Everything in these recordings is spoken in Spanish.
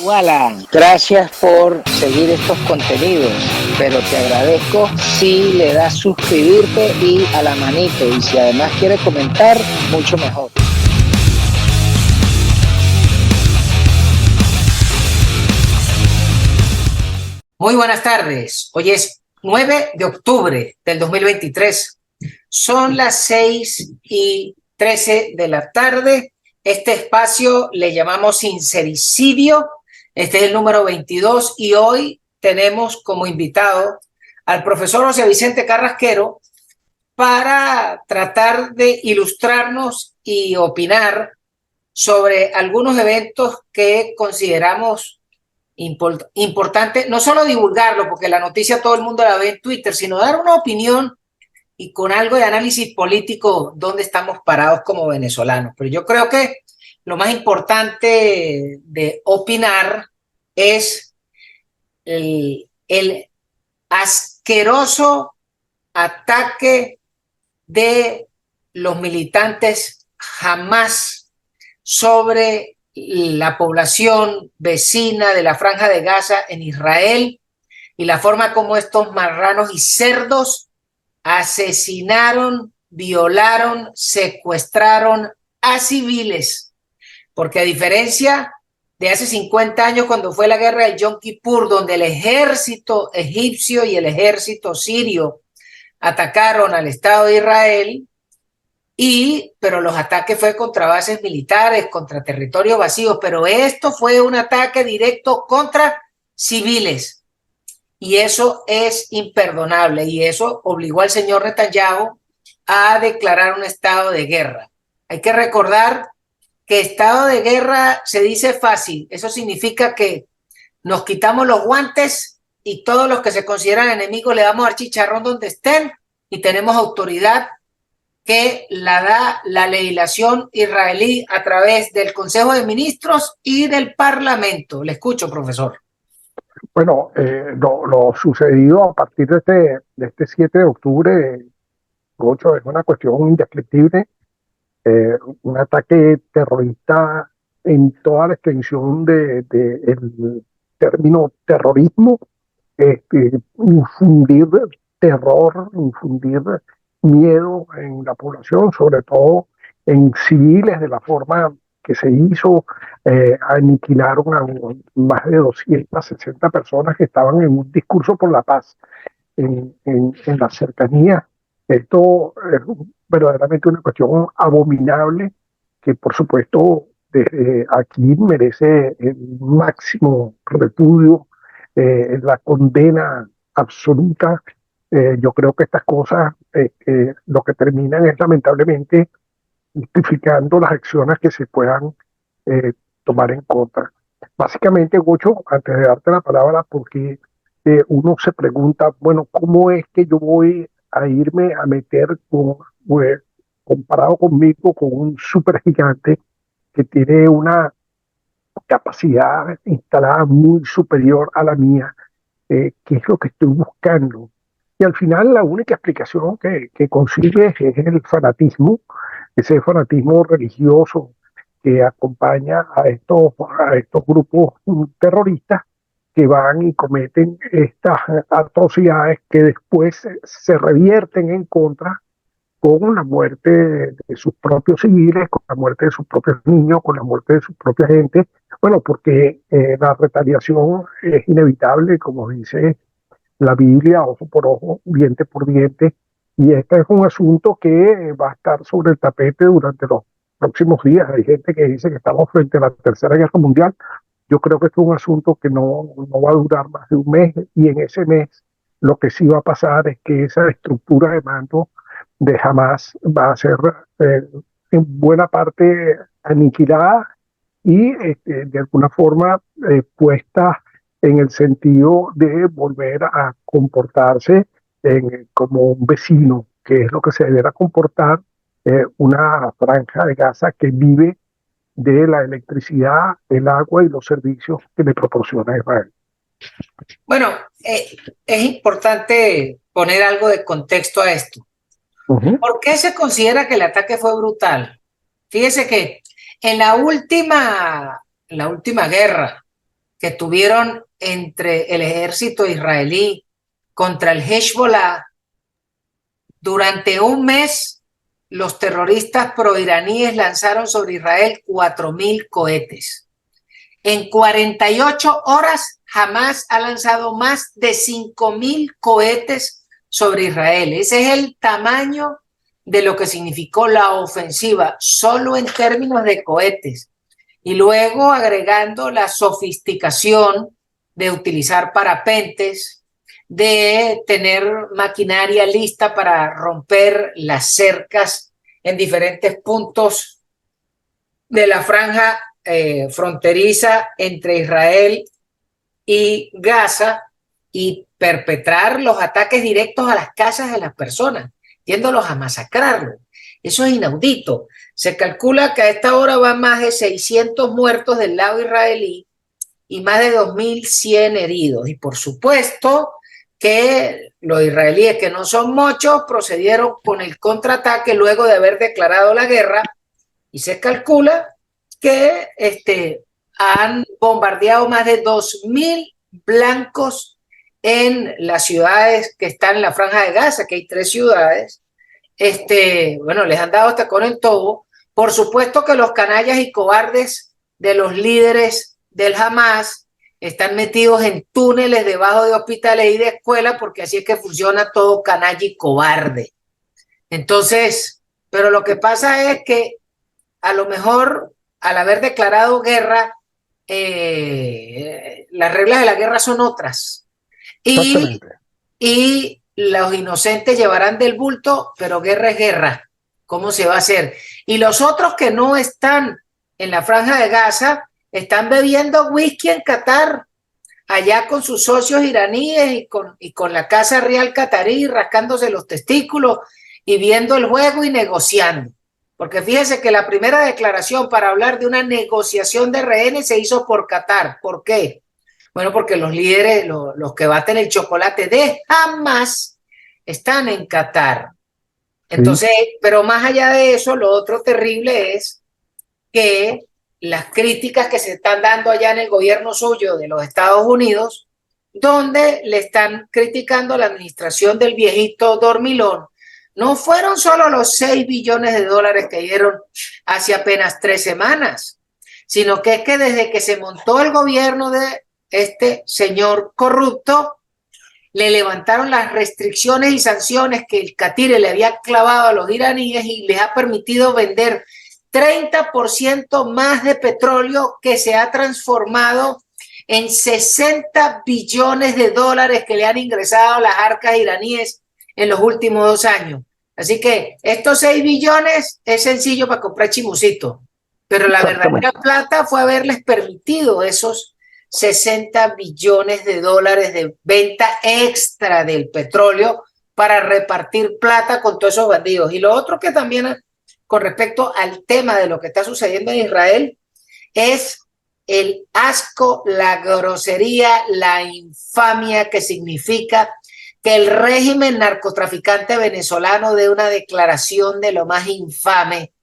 Alan, gracias por seguir estos contenidos, pero te agradezco si le das suscribirte y a la manito, y si además quieres comentar, mucho mejor. Muy buenas tardes. Hoy es 9 de octubre del 2023. Son las 6:13 de la tarde. Este espacio le llamamos Sincericidio. Este es el número 22 y hoy tenemos como invitado al profesor José Vicente Carrasquero para tratar de ilustrarnos y opinar sobre algunos eventos que consideramos importante, no solo divulgarlo, porque la noticia todo el mundo la ve en Twitter, sino dar una opinión y con algo de análisis político dónde estamos parados como venezolanos. Pero yo creo que lo más importante de opinar es el asqueroso ataque de los militantes Hamás sobre la población vecina de la Franja de Gaza en Israel y la forma como estos marranos y cerdos asesinaron, violaron, secuestraron a civiles. Porque a diferencia de hace 50 años cuando fue la guerra de Yom Kippur, donde el ejército egipcio y el ejército sirio atacaron al Estado de Israel, pero los ataques fue contra bases militares, contra territorios vacíos, pero esto fue un ataque directo contra civiles. Y eso es imperdonable, y eso obligó al señor Netanyahu a declarar un estado de guerra. Hay que recordar que estado de guerra se dice fácil, eso significa que nos quitamos los guantes y todos los que se consideran enemigos le damos al chicharrón donde estén y tenemos autoridad que la da la legislación israelí a través del Consejo de Ministros y del Parlamento. Le escucho, profesor. Bueno, lo sucedido a partir de este 7 de octubre, Gocho, es una cuestión indescriptible, un ataque terrorista en toda la extensión del término terrorismo, infundir terror, infundir miedo en la población, sobre todo en civiles, de la forma que se hizo. Aniquilaron a más de 260 personas que estaban en un discurso por la paz en la cercanía. Esto es verdaderamente una cuestión abominable que, por supuesto, desde aquí merece el máximo repudio, la condena absoluta. Yo creo que estas cosas lo que terminan es lamentablemente justificando las acciones que se puedan tomar en contra. Básicamente, Gocho, antes de darte la palabra, porque uno se pregunta, bueno, ¿cómo es que yo voy a irme a meter comparado conmigo con un supergigante que tiene una capacidad instalada muy superior a la mía? ¿Qué es lo que estoy buscando? Y al final la única explicación que consigue es el fanatismo, ese fanatismo religioso que acompaña a estos grupos terroristas que van y cometen estas atrocidades que después se revierten en contra con la muerte de sus propios civiles, con la muerte de sus propios niños, con la muerte de su propia gente. Bueno, porque la retaliación es inevitable, como dice la Biblia, ojo por ojo, diente por diente, y este es un asunto que va a estar sobre el tapete durante los próximos días. Hay gente que dice que estamos frente a la Tercera Guerra Mundial. Yo creo que esto es un asunto que no va a durar más de un mes, y en ese mes lo que sí va a pasar es que esa estructura de mando de Hamas va a ser en buena parte aniquilada y de alguna forma puesta en el sentido de volver a comportarse como un vecino, que es lo que se deberá comportar una franja de Gaza que vive de la electricidad, el agua y los servicios que le proporciona Israel. Bueno, es importante poner algo de contexto a esto. ¿Por qué se considera que el ataque fue brutal? Fíjese que en la última guerra que tuvieron entre el ejército israelí contra el Hezbollah, durante un mes los terroristas proiraníes lanzaron sobre Israel 4.000 cohetes. En 48 horas Hamás ha lanzado más de 5.000 cohetes sobre Israel. Ese es el tamaño de lo que significó la ofensiva, solo en términos de cohetes. Y luego agregando la sofisticación de utilizar parapentes, de tener maquinaria lista para romper las cercas en diferentes puntos de la franja fronteriza entre Israel y Gaza, y perpetrar los ataques directos a las casas de las personas, yéndolos a masacrarlos. Eso es inaudito. Se calcula que a esta hora van más de 600 muertos del lado israelí y más de 2.100 heridos. Y por supuesto que los israelíes, que no son muchos, procedieron con el contraataque luego de haber declarado la guerra, y se calcula que han bombardeado más de 2.000 blancos en las ciudades que están en la franja de Gaza, que hay 3 ciudades. Bueno, les han dado hasta con el tobo. Por supuesto que los canallas y cobardes de los líderes del Hamás están metidos en túneles debajo de hospitales y de escuelas, porque así es que funciona todo canalla y cobarde. Entonces, pero lo que pasa es que a lo mejor al haber declarado guerra, las reglas de la guerra son otras. Y los inocentes llevarán del bulto, pero guerra es guerra. ¿Cómo se va a hacer? Y los otros que no están en la franja de Gaza están bebiendo whisky en Qatar, allá con sus socios iraníes y con la Casa Real Qatarí, rascándose los testículos y viendo el juego y negociando. Porque fíjese que la primera declaración para hablar de una negociación de rehenes se hizo por Qatar. ¿Por qué? Bueno, porque los líderes, los que baten el chocolate de Hamás, están en Qatar. Entonces, pero más allá de eso, lo otro terrible es que las críticas que se están dando allá en el gobierno suyo de los Estados Unidos, donde le están criticando a la administración del viejito dormilón, no fueron solo los 6 billones de dólares que dieron hace apenas 3 semanas, sino que es que desde que se montó el gobierno de este señor corrupto, le levantaron las restricciones y sanciones que el Catire le había clavado a los iraníes y les ha permitido vender 30% más de petróleo, que se ha transformado en 60 billones de dólares que le han ingresado a las arcas iraníes en los últimos 2 años. Así que estos 6 billones es sencillo para comprar chimucito, pero la verdadera plata fue haberles permitido esos 60 billones de dólares de venta extra del petróleo para repartir plata con todos esos bandidos. Y lo otro que también, con respecto al tema de lo que está sucediendo en Israel, es el asco, la grosería, la infamia que significa que el régimen narcotraficante venezolano dé una declaración de lo más infame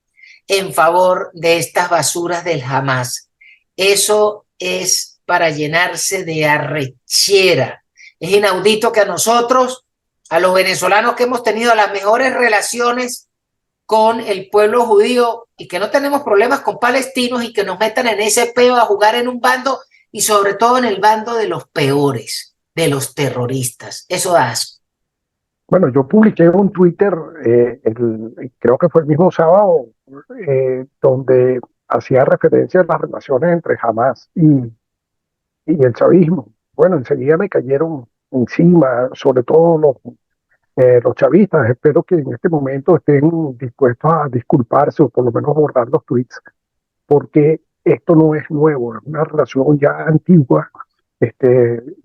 en favor de estas basuras del Hamás. Eso es para llenarse de arrechera. Es inaudito que a nosotros, a los venezolanos que hemos tenido las mejores relaciones con el pueblo judío y que no tenemos problemas con palestinos, y que nos metan en ese peo a jugar en un bando, y sobre todo en el bando de los peores, de los terroristas. Eso da asco. Bueno, yo publiqué un Twitter, creo que fue el mismo sábado, donde hacía referencia a las relaciones entre Hamás y el chavismo. Bueno, enseguida me cayeron encima, sobre todo los chavistas. Espero que en este momento estén dispuestos a disculparse o por lo menos borrar los tweets, porque esto no es nuevo, es una relación ya antigua.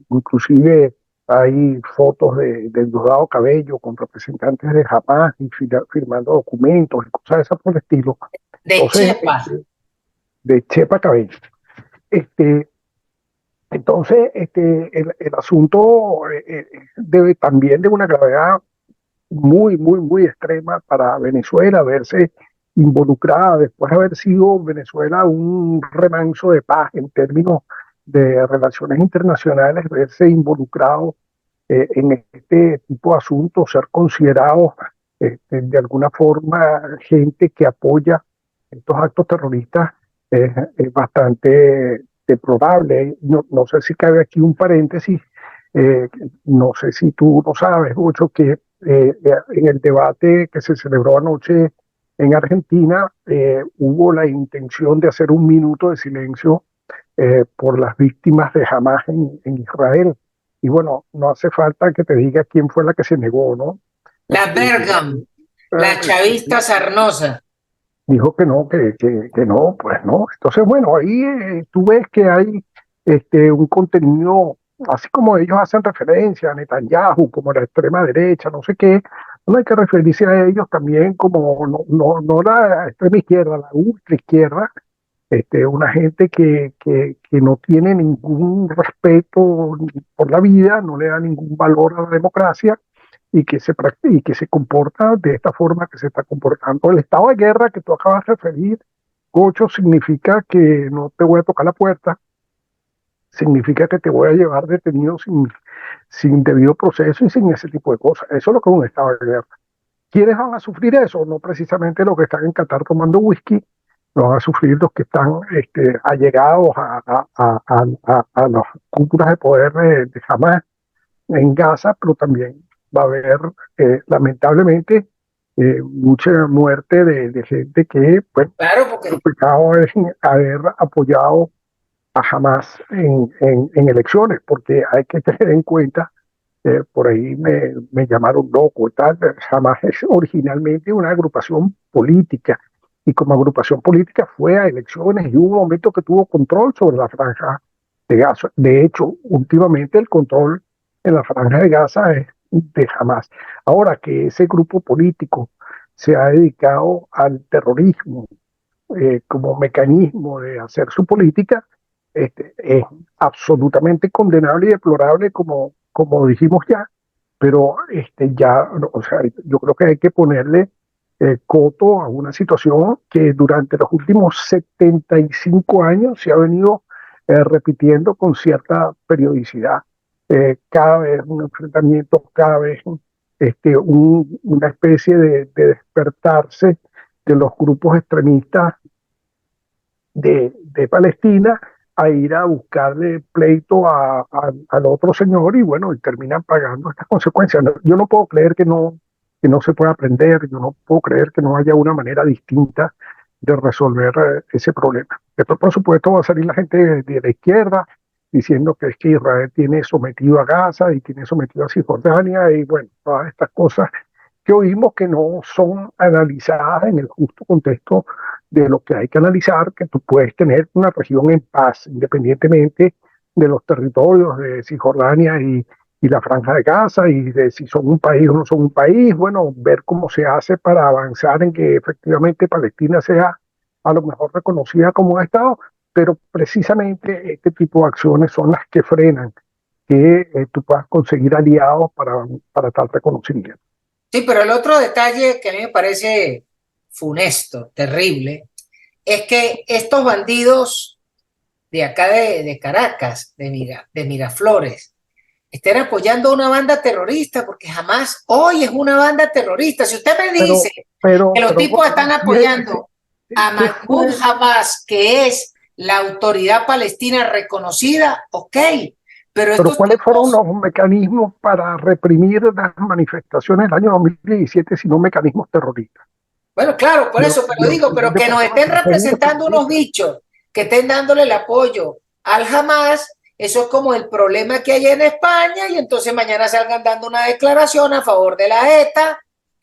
Inclusive hay fotos de Diosdado Cabello con representantes de Hamás y firmando documentos y cosas de esas por el estilo. Entonces, Chepa. De Chepa Cabello. Entonces, el asunto debe también de una gravedad muy, muy, muy extrema para Venezuela verse involucrada, después de haber sido Venezuela un remanso de paz en términos de Relaciones Internacionales verse involucrado en este tipo de asuntos, ser considerados de alguna forma gente que apoya estos actos terroristas, es bastante deplorable. No, no sé si cabe aquí un paréntesis, eh, no sé si tú lo sabes, mucho que en el debate que se celebró anoche en Argentina, hubo la intención de hacer un minuto de silencio por las víctimas de Hamas en Israel. Y bueno, no hace falta que te diga quién fue la que se negó, ¿no? La Bergam, la chavista sarnosa. Dijo que no, que no, pues no. Entonces, bueno, ahí tú ves que hay un contenido, así como ellos hacen referencia a Netanyahu, como la extrema derecha, no sé qué, no hay que referirse a ellos también como no la extrema izquierda, la ultra izquierda, una gente que no tiene ningún respeto por la vida, no le da ningún valor a la democracia y que se comporta de esta forma que se está comportando. El estado de guerra que tú acabas de referir, Gocho, significa que no te voy a tocar la puerta, significa que te voy a llevar detenido sin debido proceso y sin ese tipo de cosas. Eso es lo que es un estado de guerra. ¿Quiénes van a sufrir eso? No precisamente los que están en Qatar tomando whisky, lo van a sufrir los que están allegados a las cúpulas de poder de Hamas en Gaza, pero también va a haber, lamentablemente, mucha muerte de gente que, pues, Claro, porque su pecado es haber apoyado a Hamas en elecciones, porque hay que tener en cuenta, por ahí me llamaron loco y tal. Hamas es originalmente una agrupación política y como agrupación política fue a elecciones y hubo un momento que tuvo control sobre la franja de Gaza. De hecho, últimamente el control en la franja de Gaza es de Hamas. Ahora que ese grupo político se ha dedicado al terrorismo como mecanismo de hacer su política, es absolutamente condenable y deplorable, como dijimos ya, pero ya, o sea, yo creo que hay que ponerle coto a una situación que durante los últimos 75 años se ha venido repitiendo con cierta periodicidad. Cada vez un enfrentamiento, cada vez una especie de despertarse de los grupos extremistas de Palestina a ir a buscarle pleito al otro señor y bueno, y terminan pagando estas consecuencias. Yo no puedo creer que no se pueda aprender, yo no puedo creer que no haya una manera distinta de resolver ese problema. Después, por supuesto, va a salir la gente de la izquierda diciendo que es que Israel tiene sometido a Gaza y tiene sometido a Cisjordania y bueno, todas estas cosas que oímos que no son analizadas en el justo contexto de lo que hay que analizar, que tú puedes tener una región en paz, independientemente de los territorios de Cisjordania y la Franja de Gaza, y de si son un país o no son un país, bueno, ver cómo se hace para avanzar en que efectivamente Palestina sea a lo mejor reconocida como un Estado, pero precisamente este tipo de acciones son las que frenan que tú puedas conseguir aliados para tal reconocimiento. sí, pero el otro detalle que a mí me parece funesto, terrible, es que estos bandidos de acá de Caracas, de Miraflores, estén apoyando a una banda terrorista, porque jamás hoy es una banda terrorista. Si usted me Pero, dice que los tipos están apoyando a ¿qué Mahmoud fue? Abbas, que es la autoridad palestina reconocida, ok, pero Pero estos ¿cuáles fueron tipos, los mecanismos para reprimir las manifestaciones del año 2017 si no mecanismos terroristas? bueno, claro, por eso, pero digo, pero ¿Dónde que nos fueron las estén referencias representando unos terroristas? bichos, que estén dándole el apoyo al Hamas, eso es como el problema que hay en España, y entonces mañana salgan dando una declaración a favor de la ETA,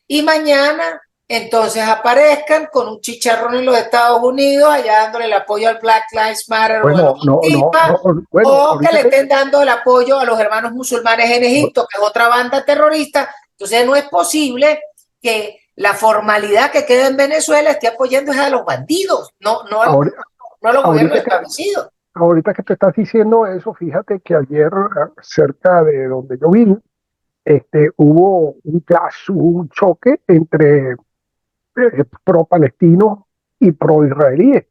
y mañana entonces aparezcan con un chicharrón en los Estados Unidos, allá dándole el apoyo al Black Lives Matter o a los Bueno, Antifa, bueno, o que ahorita le que, estén dando el apoyo a los hermanos musulmanes en Egipto, que es otra banda terrorista. Entonces no es posible que la formalidad que queda en Venezuela esté apoyando a los bandidos, ahorita, no a los gobiernos ahorita que, establecidos. ahorita que te estás diciendo eso, fíjate que ayer cerca de donde yo vivo, hubo un clash, hubo un choque entre pro-palestinos y pro-israelíes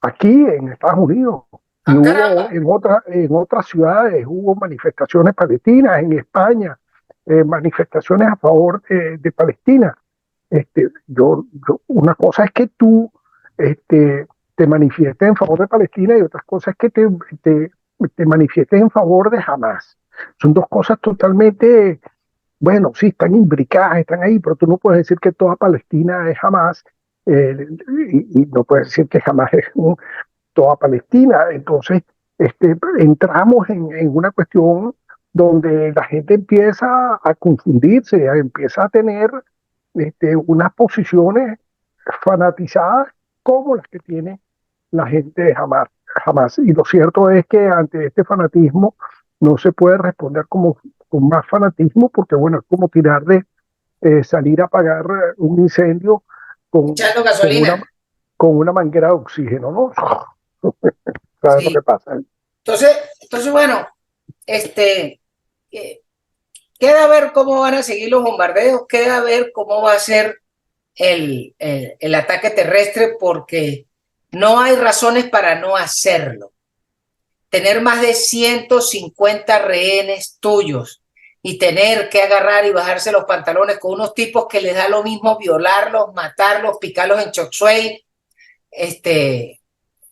aquí en Estados Unidos. Y Ah, hubo caramba. en otras ciudades, hubo manifestaciones palestinas, en España, manifestaciones a favor de Palestina. Una cosa es que tú te manifiestes en favor de Palestina y otra cosa es que te manifiestes en favor de Hamas. Son dos cosas totalmente, bueno, sí, están imbricadas, están ahí, pero tú no puedes decir que toda Palestina es Hamas y no puedes decir que Hamas es toda Palestina. Entonces, entramos en una cuestión donde la gente empieza a confundirse, empieza a tener unas posiciones fanatizadas como las que tiene la gente de Hamas. Y lo cierto es que ante este fanatismo no se puede responder con más fanatismo porque, bueno, es como tirar de salir a apagar un incendio con, Echando con, una, gasolina. con una manguera de oxígeno, ¿no? ¿Sabes lo que Sí. pasa? Entonces, bueno, este, eh, queda ver cómo van a seguir los bombardeos, queda ver cómo va a ser el ataque terrestre, porque no hay razones para no hacerlo. Tener más de 150 rehenes tuyos y tener que agarrar y bajarse los pantalones con unos tipos que les da lo mismo violarlos, matarlos, picarlos en chop suey,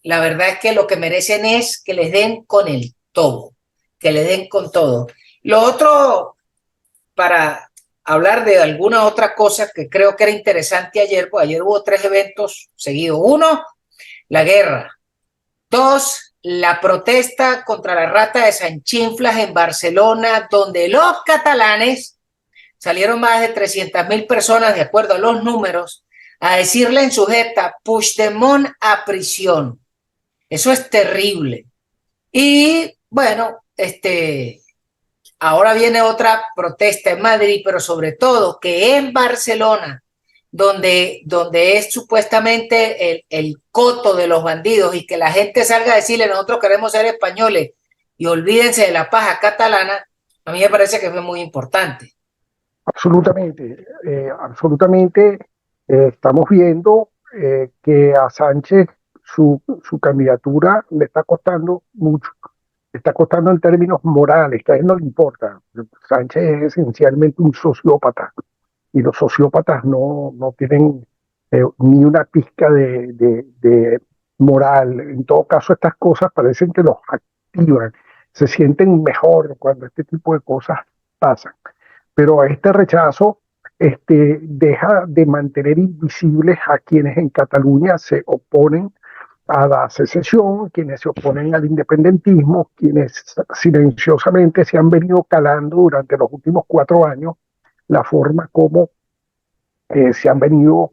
la verdad es que lo que merecen es que les den con el todo, que les den con todo. Lo otro, para hablar de alguna otra cosa que creo que era interesante ayer, pues ayer hubo 3 eventos seguidos. Uno, la guerra. Dos, la protesta contra la rata de Sanchinflas en Barcelona, donde los catalanes salieron más de 300.000 personas, de acuerdo a los números, a decirle en sujeta, Puigdemont a prisión. Eso es terrible. Y bueno, ahora viene otra protesta en Madrid, pero sobre todo que en Barcelona, donde es supuestamente el coto de los bandidos, y que la gente salga a decirle nosotros queremos ser españoles y olvídense de la paja catalana, a mí me parece que fue muy importante. Absolutamente, absolutamente. Estamos viendo que a Sánchez su candidatura le está costando mucho, le está costando en términos morales, que a él no le importa. Sánchez es esencialmente un sociópata y los sociópatas no tienen ni una pizca de moral. En todo caso, estas cosas parecen que los activan, se sienten mejor cuando este tipo de cosas pasan, pero este rechazo deja de mantener invisibles a quienes en Cataluña se oponen a la secesión, quienes se oponen al independentismo, quienes silenciosamente se han venido calando durante los últimos 4 años la forma como se han venido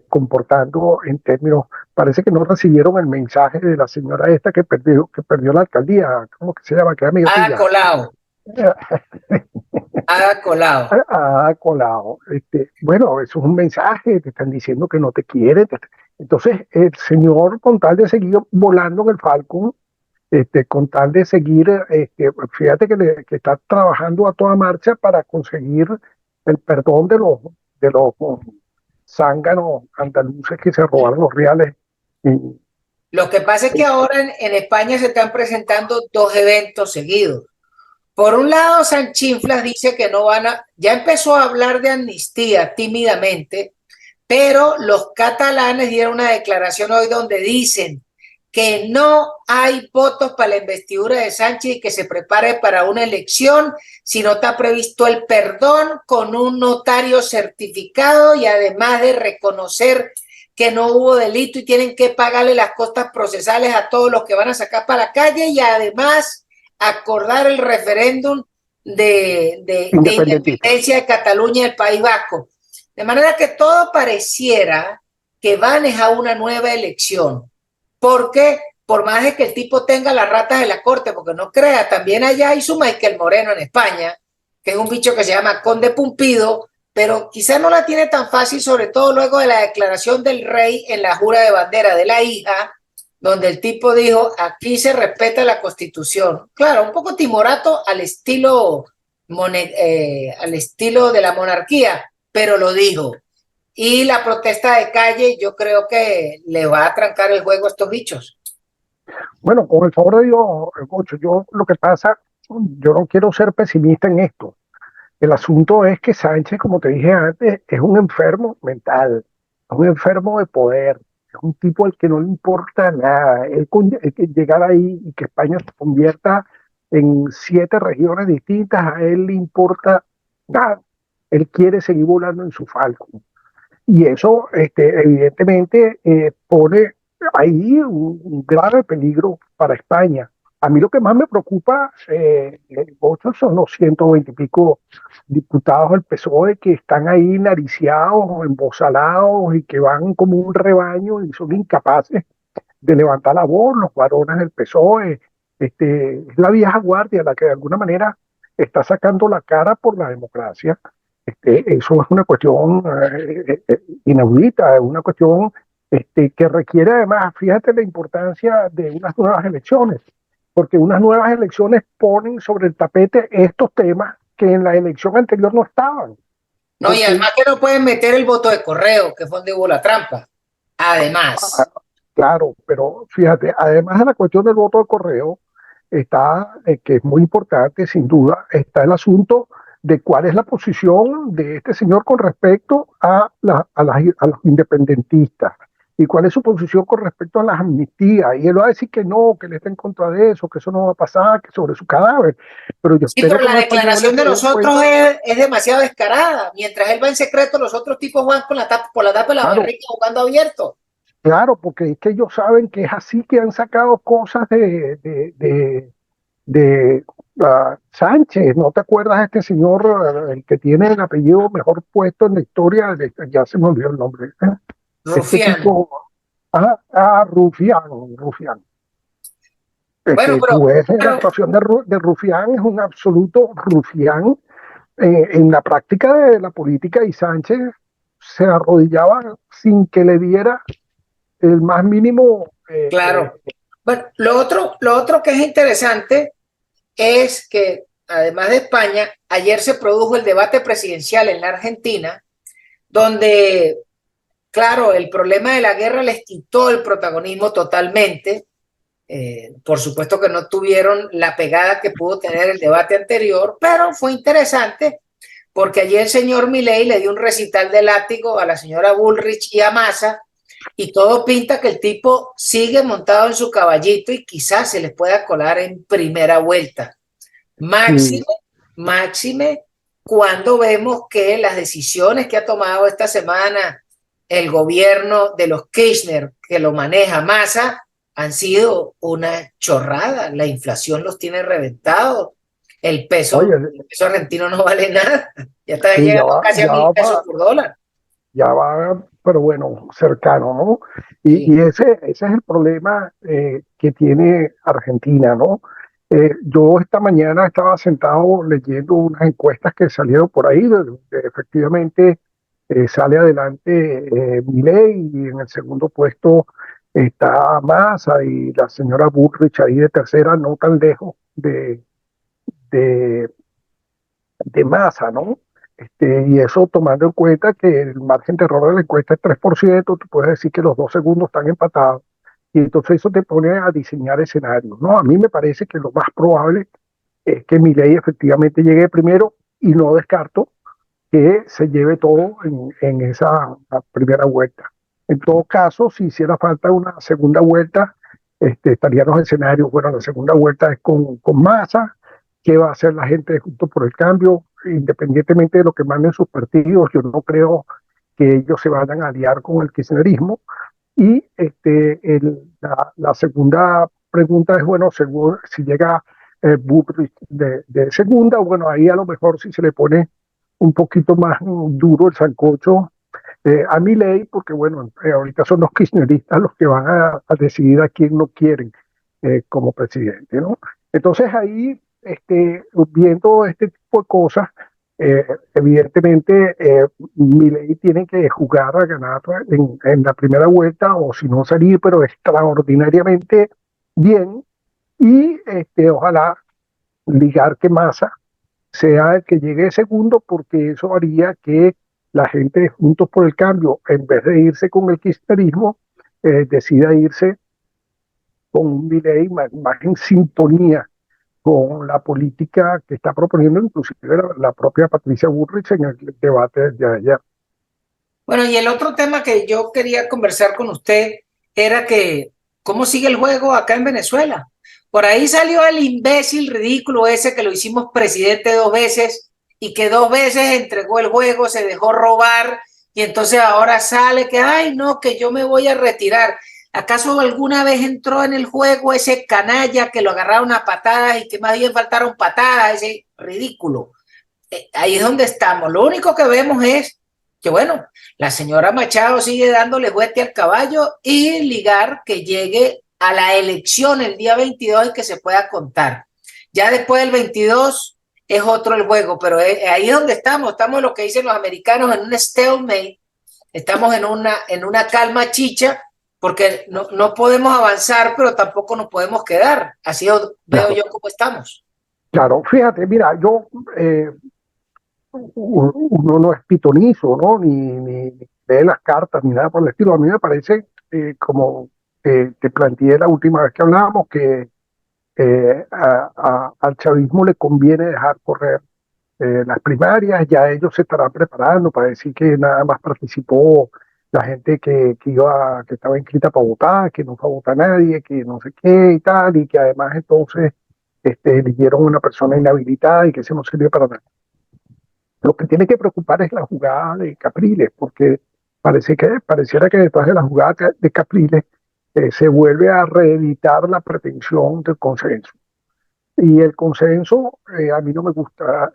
comportando en términos, parece que no recibieron el mensaje de la señora esta que perdió la alcaldía, ¿cómo que se llama? Que era amiga Ha tuya. colado, ha colado. Colado. Bueno, eso es un mensaje, te están diciendo que no te quieren. Entonces, el señor, con tal de seguir volando en el Falcon, con tal de seguir, fíjate que está trabajando a toda marcha para conseguir el perdón de los zánganos andaluces que se robaron los reales. Y, Lo que pasa es que ahora en España se están presentando 2 eventos seguidos. Por un lado, Sanchinflas dice que no van a, ya empezó a hablar de amnistía tímidamente, pero los catalanes dieron una declaración hoy donde dicen que no hay votos para la investidura de Sánchez y que se prepare para una elección si no está previsto el perdón con un notario certificado, y además de reconocer que no hubo delito y tienen que pagarle las costas procesales a todos los que van a sacar para la calle, y además acordar el referéndum de independentista. independencia de Cataluña y el País Vasco. De manera que todo pareciera que van a una nueva elección, porque por más de que el tipo tenga las ratas de la corte, porque no crea, también allá hay su Michael Moreno en España, que es un bicho que se llama Conde Pumpido, pero quizás no la tiene tan fácil, sobre todo luego de la declaración del rey en la jura de bandera de la hija, donde el tipo dijo, aquí se respeta la Constitución. Claro, un poco timorato al estilo de la monarquía, pero lo dijo. Y la protesta de calle, yo creo que le va a trancar el juego a estos bichos. Bueno, con el favor de Dios, Gocho, yo lo que pasa, yo no quiero ser pesimista en esto. El asunto es que Sánchez, como te dije antes, es un enfermo mental, es un enfermo de poder, es un tipo al que no le importa nada. El que llegar ahí y que España se convierta en 7 regiones distintas, a él le importa nada. Él quiere seguir volando en su Falcon. Y eso, evidentemente, pone ahí un grave peligro para España. A mí lo que más me preocupa, Gocho, son los 120 y pico diputados del PSOE que están ahí nariciados, embosalados y que van como un rebaño y son incapaces de levantar la voz, los varones del PSOE. Es la vieja guardia la que de alguna manera está sacando la cara por la democracia. Eso es una cuestión inaudita, es una cuestión que requiere además, fíjate la importancia de unas nuevas elecciones, porque unas nuevas elecciones ponen sobre el tapete estos temas que en la elección anterior no estaban. No, y Porque además que no pueden meter el voto de correo, que fue donde hubo la trampa. Además, claro, pero fíjate, además de la cuestión del voto de correo, está, que es muy importante, sin duda, está el asunto de cuál es la posición de este señor con respecto a los independentistas y cuál es su posición con respecto a las amnistías. Y él va a decir que no, que él está en contra de eso, que eso no va a pasar, que sobre su cadáver. Pero yo sí, espero pero que la los españoles declaración de se den nosotros cuenta, es demasiado descarada. Mientras él va en secreto, los otros tipos van con la tapa, por la tapa de la claro. barriga jugando abierto. Claro, porque es que ellos saben que es así que han sacado cosas de Sánchez. ¿No te acuerdas de este señor, el que tiene el apellido mejor puesto en la historia? Ya se me olvidó el nombre. Este Rufián. tipo, Rufián, Rufián. Bueno, Tú ves la pero actuación de Rufián, es un absoluto Rufián en la práctica de la política, y Sánchez se arrodillaba sin que le diera el más mínimo. claro. Bueno, lo otro que es interesante es que, además de España, ayer se produjo el debate presidencial en la Argentina, donde, claro, el problema de la guerra les quitó el protagonismo totalmente. Por supuesto que no tuvieron la pegada que pudo tener el debate anterior, pero fue interesante porque allí el señor Milei le dio un recital de látigo a la señora Bullrich y a Massa, y todo pinta que el tipo sigue montado en su caballito y quizás se les pueda colar en primera vuelta. Sí, Máxime, máxime, cuando vemos que las decisiones que ha tomado esta semana el gobierno de los Kirchner, que lo maneja Massa, han sido una chorrada. La inflación los tiene reventados. oye, El peso argentino no vale nada. Ya está sí, llegando casi a 1.000 pesos por dólar. ya va, pero bueno, cercano, ¿no? Sí. Y ese es el problema que tiene Argentina, ¿no? Yo esta mañana estaba sentado leyendo unas encuestas que salieron por ahí, efectivamente sale adelante Milei, y en el segundo puesto está Massa y la señora Bullrich ahí de tercera, no tan lejos de, de masa, ¿no? Y eso tomando en cuenta que el margen de error de la encuesta es 3%, tú puedes decir que los 2 segundos están empatados. Y entonces eso te pone a diseñar escenarios, ¿no? A mí me parece que lo más probable es que Milei efectivamente llegue primero, y no descarto que se lleve todo en esa primera vuelta. En todo caso, si hiciera falta una segunda vuelta, estarían los escenarios. Bueno, la segunda vuelta es con Massa. ¿Qué va a hacer la gente de Juntos por el Cambio? Independientemente de lo que manden sus partidos, yo no creo que ellos se vayan a aliar con el kirchnerismo. Y la segunda pregunta es, bueno, según, si llega Bullrich de segunda, bueno, ahí a lo mejor si se le pone un poquito más duro el sancocho a Milei, porque bueno, ahorita son los kirchneristas los que van a decidir a quién no quieren como presidente, ¿no? Entonces ahí, viendo este tipo de cosas, eh, evidentemente Milei tiene que jugar a ganar en la primera vuelta, o si no salir, pero extraordinariamente bien, y ojalá ligar que Massa sea el que llegue segundo, porque eso haría que la gente de Juntos por el Cambio, en vez de irse con el kirchnerismo, decida irse con un Milei más en sintonía con la política que está proponiendo inclusive la propia Patricia Bullrich en el debate de ayer. Bueno, y el otro tema que yo quería conversar con usted era que, ¿cómo sigue el juego acá en Venezuela? Por ahí salió el imbécil ridículo ese que lo hicimos presidente 2 veces y que 2 veces entregó el juego, se dejó robar y entonces ahora sale que, ay, no, que yo me voy a retirar. ¿Acaso alguna vez entró en el juego ese canalla que lo agarraron a patadas y que más bien faltaron patadas, ese ridículo? Ahí es donde estamos. Lo único que vemos es que, bueno, la señora Machado sigue dándole juguete al caballo y ligar que llegue a la elección el día 22 y que se pueda contar. Ya después del 22 es otro el juego, pero ahí es donde estamos en lo que dicen los americanos, en un stalemate, estamos en una calma chicha, porque no podemos avanzar, pero tampoco nos podemos quedar. Así veo yo cómo estamos. Claro, fíjate, mira, uno no es pitonizo, ¿no? Ni lee las cartas, ni nada por el estilo. A mí me parece, como te planteé la última vez que hablábamos, que al chavismo le conviene dejar correr las primarias, ya ellos se estarán preparando para decir que nada más participó la gente que estaba inscrita para votar, que no fue a votar nadie, que no sé qué y tal, y que además entonces eligieron una persona inhabilitada y que eso no sirvió para nada. Lo que tiene que preocupar es la jugada de Capriles, porque pareciera que detrás de la jugada de Capriles se vuelve a reeditar la pretensión del consenso. Y el consenso a mí no me gusta,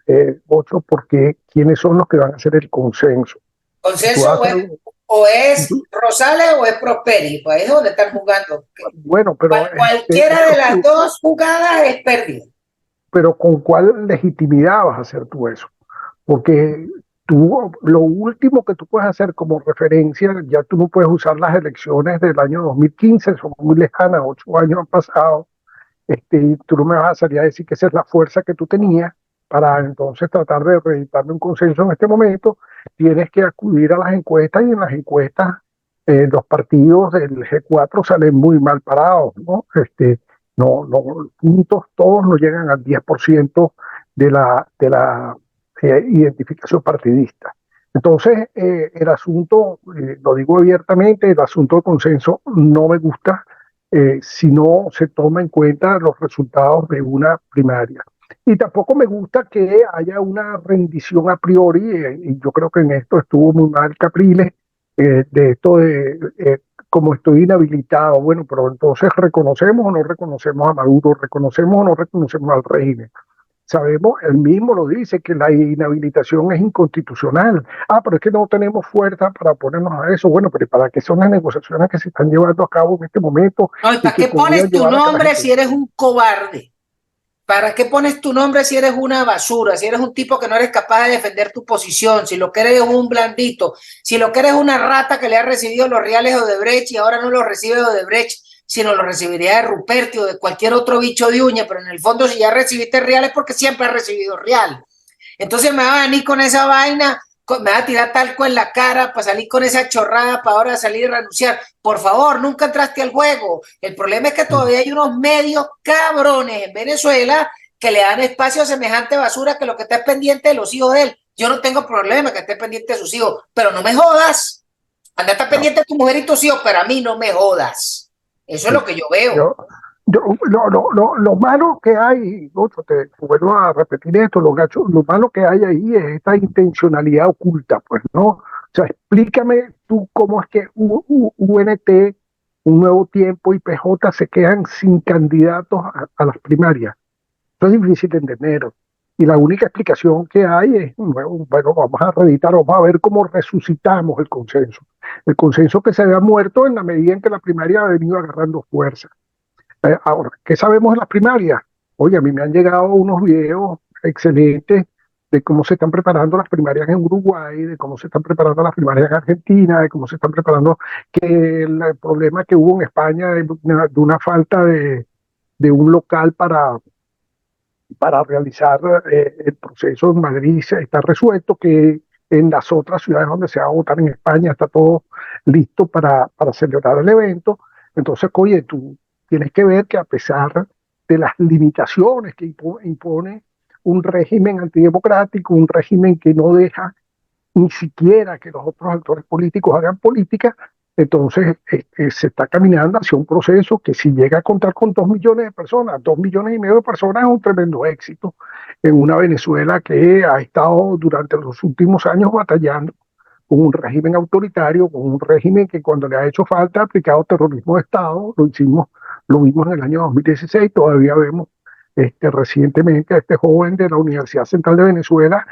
Ocho, porque ¿quiénes son los que van a hacer el consenso? Consenso o es Rosales o es Prosperi, pues ahí es donde están jugando. Bueno, pero cualquiera de las dos jugadas es pérdida. Pero ¿con cuál legitimidad vas a hacer tú eso? Porque lo último que tú puedes hacer como referencia, ya tú no puedes usar las elecciones del año 2015, son muy lejanas, 8 años han pasado, y tú no me vas a salir a decir que esa es la fuerza que tú tenías para entonces tratar de reeditar un consenso en este momento. Tienes que acudir a las encuestas y en las encuestas los partidos del G4 salen muy mal parados, ¿no? Los puntos todos no llegan al 10% de la identificación partidista. Entonces, el asunto, lo digo abiertamente, el asunto del consenso no me gusta si no se toma en cuenta los resultados de una primaria. Y tampoco me gusta que haya una rendición a priori, y yo creo que en esto estuvo muy mal Capriles, de esto de como estoy inhabilitado, bueno, pero entonces reconocemos o no reconocemos a Maduro, reconocemos o no reconocemos al régimen. Sabemos, él mismo lo dice, que la inhabilitación es inconstitucional. Pero es que no tenemos fuerza para ponernos a eso. Bueno, pero ¿para qué son las negociaciones que se están llevando a cabo en este momento? No, ¿y para qué pones tu nombre si eres un cobarde? ¿Para qué pones tu nombre si eres una basura? Si eres un tipo que no eres capaz de defender tu posición, si lo que eres un blandito, si lo que eres una rata que le ha recibido los reales de Odebrecht y ahora no los recibe de Odebrecht, sino lo recibiría de Ruperti o de cualquier otro bicho de uña, pero en el fondo si ya recibiste reales porque siempre has recibido real. Entonces me va a venir con esa vaina, me va a tirar talco en la cara para salir con esa chorrada, para ahora salir y renunciar. Por favor, nunca entraste al juego. El problema es que todavía hay unos medios cabrones en Venezuela que le dan espacio a semejante basura que lo que está es pendiente de los hijos de él. Yo no tengo problema que esté pendiente de sus hijos, pero no me jodas. Anda a estar pendiente de tu mujer y tus hijos, pero a mí no me jodas. Eso es lo que yo veo. Lo malo que hay, te vuelvo a repetir esto, lo malo que hay ahí es esta intencionalidad oculta, pues, ¿no? O sea, explícame tú cómo es que UNT, Un Nuevo Tiempo y PJ se quedan sin candidatos a las primarias. Eso es difícil de entender. Y la única explicación que hay es, bueno, vamos a reeditar, vamos a ver cómo resucitamos el consenso. El consenso que se había muerto en la medida en que la primaria ha venido agarrando fuerza. Ahora, ¿qué sabemos de las primarias? Oye, a mí me han llegado unos videos excelentes de cómo se están preparando las primarias en Uruguay, de cómo se están preparando las primarias en Argentina, de cómo se están preparando, que el problema que hubo en España de una falta de un local para realizar el proceso en Madrid está resuelto, que en las otras ciudades donde se va a votar en España está todo listo para celebrar el evento. Entonces, oye, tú tienes que ver que a pesar de las limitaciones que impone un régimen antidemocrático, un régimen que no deja ni siquiera que los otros actores políticos hagan política, entonces se está caminando hacia un proceso que si llega a contar con 2 millones de personas, 2,5 millones de personas es un tremendo éxito en una Venezuela que ha estado durante los últimos años batallando con un régimen autoritario, con un régimen que cuando le ha hecho falta ha aplicado terrorismo de Estado, lo vimos en el año 2016, todavía vemos recientemente a este joven de la Universidad Central de Venezuela,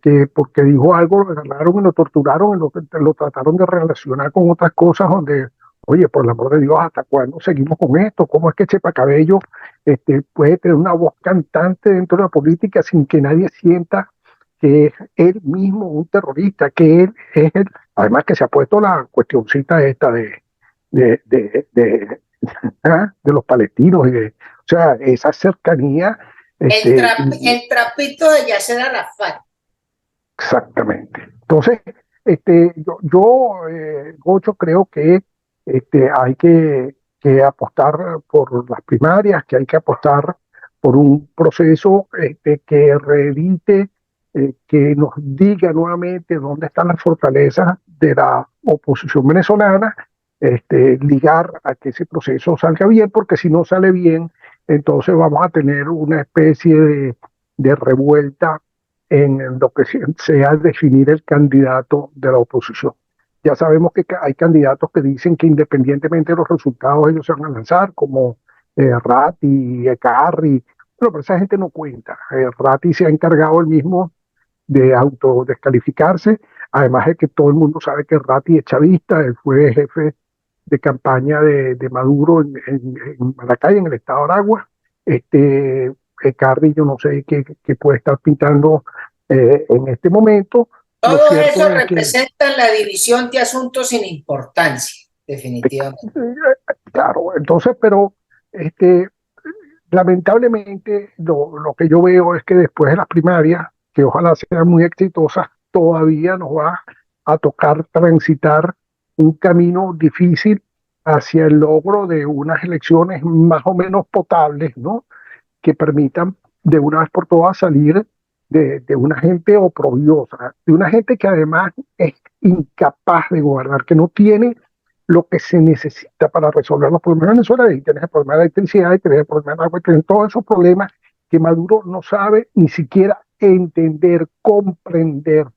que porque dijo algo lo agarraron y lo torturaron y lo trataron de relacionar con otras cosas donde, oye, por el amor de Dios, ¿hasta cuándo seguimos con esto? ¿Cómo es que Chepa Cabello puede tener una voz cantante dentro de la política sin que nadie sienta que es él mismo un terrorista, que él es el, además que se ha puesto la cuestioncita esta de, de, de, de los palestinos, o sea, esa cercanía. El trapito de Yasser Arafat. Exactamente. Entonces, Gocho, creo que hay que apostar por las primarias, que hay que apostar por un proceso que reedite, que nos diga nuevamente dónde están las fortalezas de la oposición venezolana, ligar a que ese proceso salga bien, porque si no sale bien, entonces vamos a tener una especie de revuelta en lo que sea definir el candidato de la oposición. Ya sabemos que hay candidatos que dicen que independientemente de los resultados ellos se van a lanzar, como Ratti, Ecarri, pero esa gente no cuenta. Ratti se ha encargado él mismo de autodescalificarse, además de que todo el mundo sabe que Ratti es chavista, él fue jefe de campaña de Maduro en Maracay, en el estado de Aragua. Carri, yo no sé qué puede estar pintando en este momento. Todo eso representa la división de asuntos sin importancia, definitivamente. Claro, entonces, pero lamentablemente lo que yo veo es que después de las primarias, que ojalá sean muy exitosas, todavía nos va a tocar transitar un camino difícil hacia el logro de unas elecciones más o menos potables, ¿no? Que permitan de una vez por todas salir de una gente oprobiosa, de una gente que además es incapaz de gobernar, que no tiene lo que se necesita para resolver los problemas de Venezuela. Y tienes el problema de la electricidad, y tienes el problema de agua, y tienes todos esos problemas que Maduro no sabe ni siquiera entender, comprender.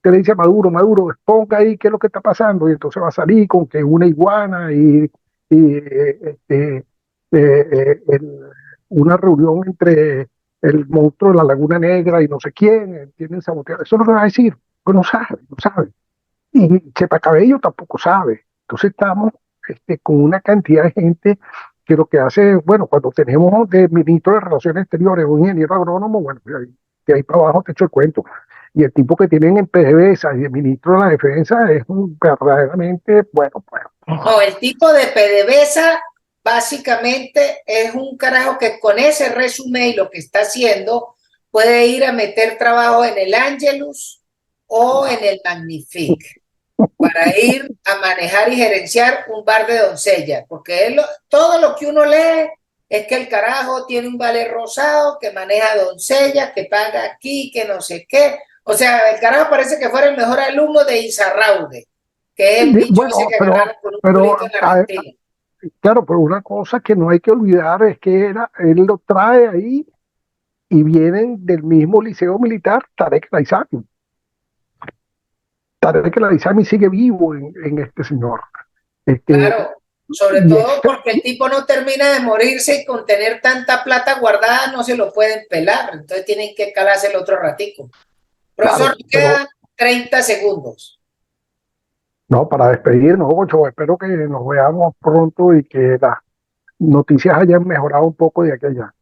Te le dice a Maduro, Maduro, ponga ahí qué es lo que está pasando, y entonces va a salir con que una iguana una reunión entre el monstruo de la Laguna Negra y no sé quién, tienen saboteado. Eso es lo que va a decir, pues no sabe, no sabe. Y Chepa Cabello tampoco sabe. Entonces estamos con una cantidad de gente que lo que hace, bueno, cuando tenemos de ministro de Relaciones Exteriores un ingeniero agrónomo, bueno, de ahí para abajo te echo el cuento. Y el tipo que tienen en PDVSA y el ministro de la Defensa es verdaderamente, bueno, pues. No, el tipo de PDVSA básicamente es un carajo que con ese resumen y lo que está haciendo puede ir a meter trabajo en el Angelus o en el Magnifique para ir a manejar y gerenciar un bar de doncellas, porque todo lo que uno lee es que el carajo tiene un vale rosado, que maneja doncellas, que paga aquí, que no sé qué. O sea, el carajo parece que fuera el mejor alumno de Izarraude, que es el bicho Bueno, ese que agarraron con un culito en la Argentina. Claro, pero una cosa que no hay que olvidar es que él lo trae ahí y vienen del mismo liceo militar, Tarek El Aissami. Tarek El Aissami sigue vivo en este señor. Claro, sobre todo porque el tipo no termina de morirse y con tener tanta plata guardada no se lo pueden pelar, entonces tienen que calarse el otro ratico. Profesor, claro, quedan 30 segundos. No, para despedirnos, Ocho, espero que nos veamos pronto y que las noticias hayan mejorado un poco de aquí a allá.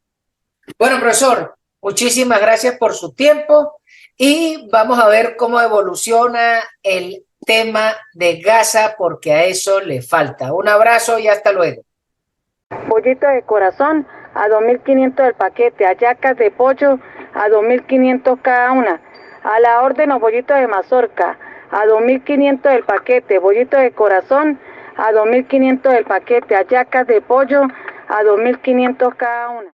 Bueno, profesor, muchísimas gracias por su tiempo y vamos a ver cómo evoluciona el tema de Gaza, porque a eso le falta. Un abrazo y hasta luego. Pollito de corazón a 2.500 el paquete, hallacas de pollo a 2.500 cada una. A la orden los bollitos de mazorca a 2.500 el paquete, bollito de corazón a 2.500 el paquete, hallacas de pollo a 2.500 cada una.